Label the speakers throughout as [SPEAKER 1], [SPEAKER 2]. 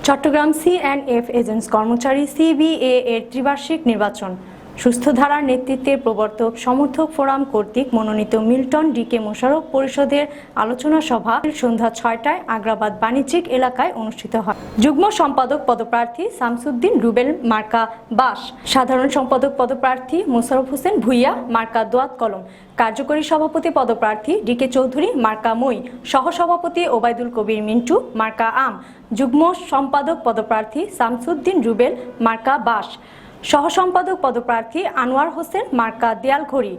[SPEAKER 1] Chittagong CNF agents কর্মচারী CBA এর ত্রিবার্ষিক নির্বাচন সুস্থ ধারার নেতৃত্বে প্রবর্তক সমর্থক ফোরাম কর্তৃক মনোনীত মিল্টন ডিকে মোশাররফ পরিষদের আলোচনা সভা সন্ধ্যা ৬টায় আগ্রাবাদ বাণিজ্যিক এলাকায় অনুষ্ঠিত হয়। যুগ্ম সম্পাদক পদপ্রার্থী শামসুদ্দিন রুবেল মার্কা বাস, সাধারণ সম্পাদক পদপ্রার্থী মোশাররফ হোসেন ভুইয়া মার্কা দোয়াত কলম, কার্যকরী সভাপতি পদপ্রার্থী ডিকে চৌধুরী মার্কা মই, সহসভাপতি ওবায়দুল কবির মিন্টু মার্কা আম, যুগ্ম সম্পাদক পদপ্রার্থী শামসুদ্দিন রুবেল মার্কা বাস, সহ সম্পাদক পদপ্রার্থী আনোয়ার হোসেন মার্কা দেয়ালঘড়ি,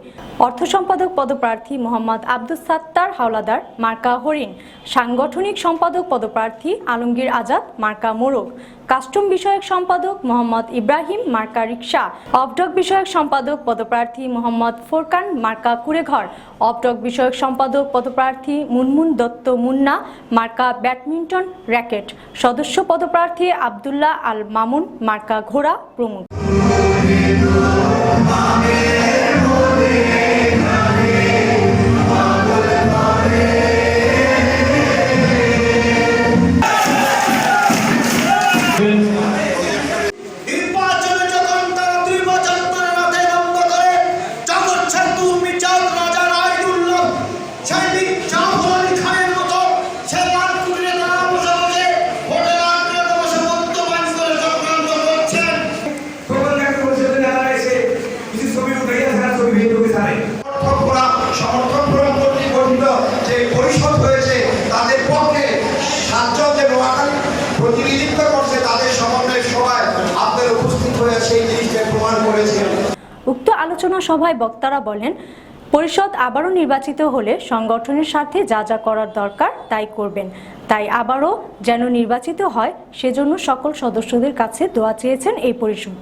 [SPEAKER 1] অর্থ সম্পাদক পদপ্রার্থী মোহাম্মদ আব্দুস সাত্তার হাওলাদার মার্কা হরিণ, সাংগঠনিক সম্পাদক পদপ্রার্থী আলমগীর আজাদ মার্কা মোরগ, কাস্টম বিষয়ক সম্পাদক মোহাম্মদ ইব্রাহিম মার্কা রিকশা, অবডক বিষয়ক সম্পাদক পদপ্রার্থী মোহাম্মদ ফোরকান মার্কা কুড়েঘর, অবডক বিষয়ক সম্পাদক পদপ্রার্থী মুনমুন দত্ত মুন্না মার্কা ব্যাডমিন্টন র্যাকেট, সদস্য পদপ্রার্থী আব্দুল্লাহ আল মামুন মার্কা ঘোড়া প্রমুখ।
[SPEAKER 2] সমর্থন কর্তৃক গঠিত যে পরিষদ হয়েছে তাদের পক্ষে 7 জন যে নোয়াখালী প্রতিনিধিত্ব করছে তাদের সমন্বয় সভায় আপনাদের উপস্থিত হয়ে সেই জিনিসটা প্রমাণ করেছে।
[SPEAKER 1] উক্ত আলোচনা সভায় বক্তারা বলেন, পরিষদ আবারও নির্বাচিত হলে সংগঠনের স্বার্থে যা যা করার দরকার তাই করবেন, তাই আবারও যেন নির্বাচিত হয় সেজন্য সকল সদস্যদের কাছে দোয়া চেয়েছেন এই পরিষদ।